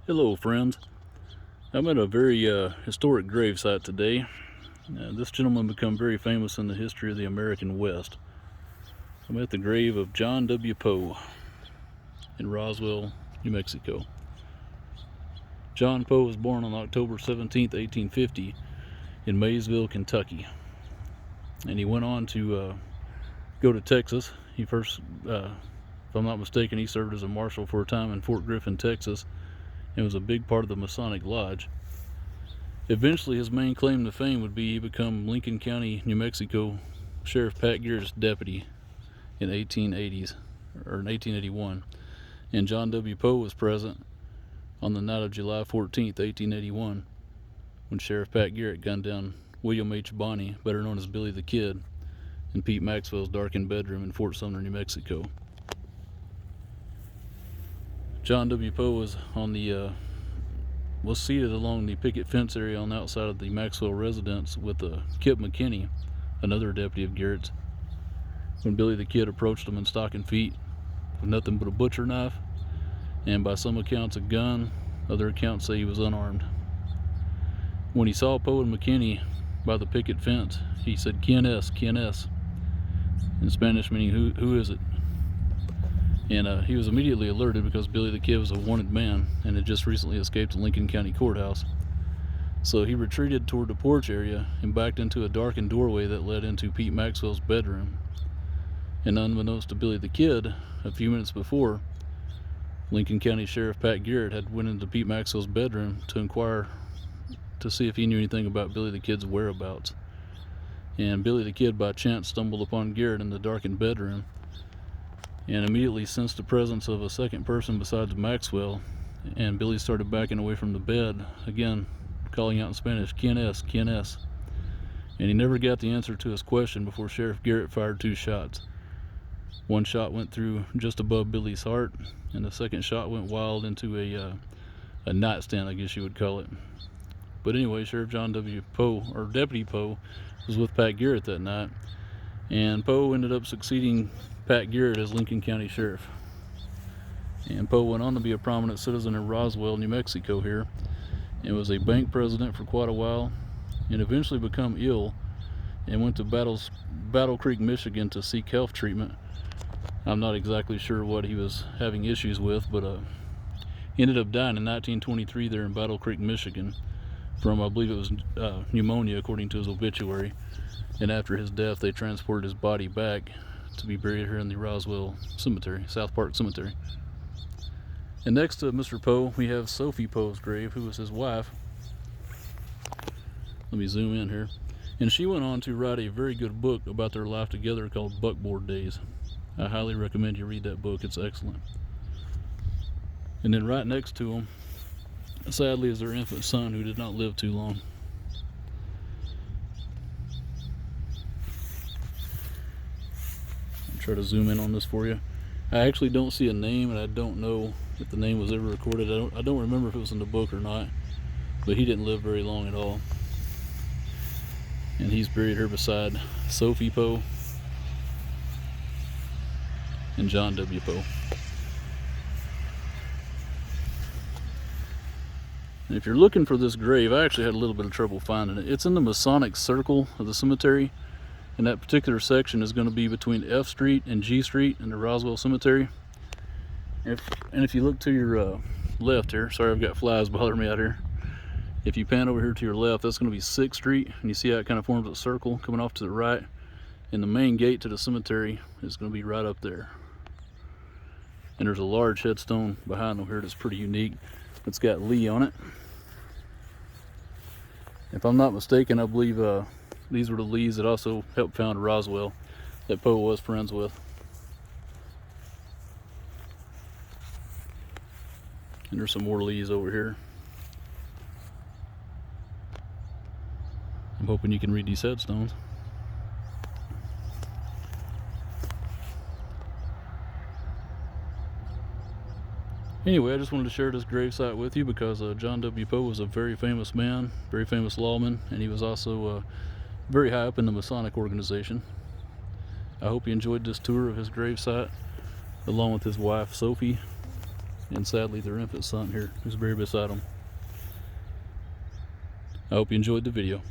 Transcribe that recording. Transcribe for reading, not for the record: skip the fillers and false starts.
Hello friends, I'm at a very historic gravesite today. This gentleman became very famous in the history of the American West. I'm at the grave of John W. Poe in Roswell, New Mexico. John Poe was born on October 17th, 1850 in Maysville, Kentucky. And he went on to go to Texas. He first, if I'm not mistaken, he served as a marshal for a time in Fort Griffin, Texas, and was a big part of the Masonic Lodge. Eventually, his main claim to fame would be he become Lincoln County, New Mexico Sheriff Pat Garrett's deputy in 1881, and John W. Poe was present on the night of July 14th, 1881, when Sheriff Pat Garrett gunned down William H. Bonney, better known as Billy the Kid, in Pete Maxwell's darkened bedroom in Fort Sumner, New Mexico. John W. Poe was seated along the picket fence area on the outside of the Maxwell residence with Kip McKinney, another deputy of Garrett's, when Billy the Kid approached him in stocking feet with nothing but a butcher knife, and by some accounts a gun. Other accounts say he was unarmed. When he saw Poe and McKinney by the picket fence, he said, "Quien es? Quien es?" in Spanish, meaning who is it? And he was immediately alerted because Billy the Kid was a wanted man and had just recently escaped the Lincoln County Courthouse. So he retreated toward the porch area and backed into a darkened doorway that led into Pete Maxwell's bedroom. And unbeknownst to Billy the Kid, a few minutes before, Lincoln County Sheriff Pat Garrett had went into Pete Maxwell's bedroom to inquire to see if he knew anything about Billy the Kid's whereabouts. And Billy the Kid by chance stumbled upon Garrett in the darkened bedroom and immediately sensed the presence of a second person besides Maxwell, and Billy started backing away from the bed, again calling out in Spanish, "Quien es? Quien es?" And he never got the answer to his question before Sheriff Garrett fired two shots. One shot went through just above Billy's heart, and the second shot went wild into a nightstand, I guess you would call it. But anyway, Sheriff John W. Poe, or Deputy Poe, was with Pat Garrett that night, and Poe ended up succeeding Pat Garrett as Lincoln County Sheriff. And Poe went on to be a prominent citizen in Roswell, New Mexico here, and was a bank president for quite a while, and eventually became ill and went to Battle Creek, Michigan to seek health treatment. I'm not exactly sure what he was having issues with, but he ended up dying in 1923 there in Battle Creek, Michigan, from, I believe it was pneumonia, according to his obituary. And after his death, they transported his body back to be buried here in the Roswell Cemetery, South Park Cemetery. And next to Mr. Poe, we have Sophie Poe's grave, who was his wife. Let me zoom in here. And she went on to write a very good book about their life together called Buckboard Days. I highly recommend you read that book. It's excellent. And then right next to them, sadly, is their infant son, who did not live too long. Try to zoom in on this for you. I actually don't see a name, and I don't know if the name was ever recorded. I don't remember if it was in the book or not, but he didn't live very long at all. And he's buried here beside Sophie Poe and John W. Poe. And if you're looking for this grave, I actually had a little bit of trouble finding it. It's in the Masonic Circle of the cemetery, and that particular section is going to be between F Street and G Street in the Roswell Cemetery. And if you look to your left here, sorry, I've got flies bothering me out here. If you pan over here to your left, that's going to be 6th Street, and you see how it kind of forms a circle coming off to the right. And the main gate to the cemetery is going to be right up there. And there's a large headstone behind them here that's pretty unique. It's got Lee on it. If I'm not mistaken, I believe these were the Lees that also helped found Roswell, that Poe was friends with. And there's some more Lees over here. I'm hoping you can read these headstones. Anyway, I just wanted to share this gravesite with you because John W. Poe was a very famous man, very famous lawman, and he was also very high up in the Masonic organization. I hope you enjoyed this tour of his gravesite, along with his wife, Sophie. and sadly their infant son here who's buried beside them. I hope you enjoyed the video.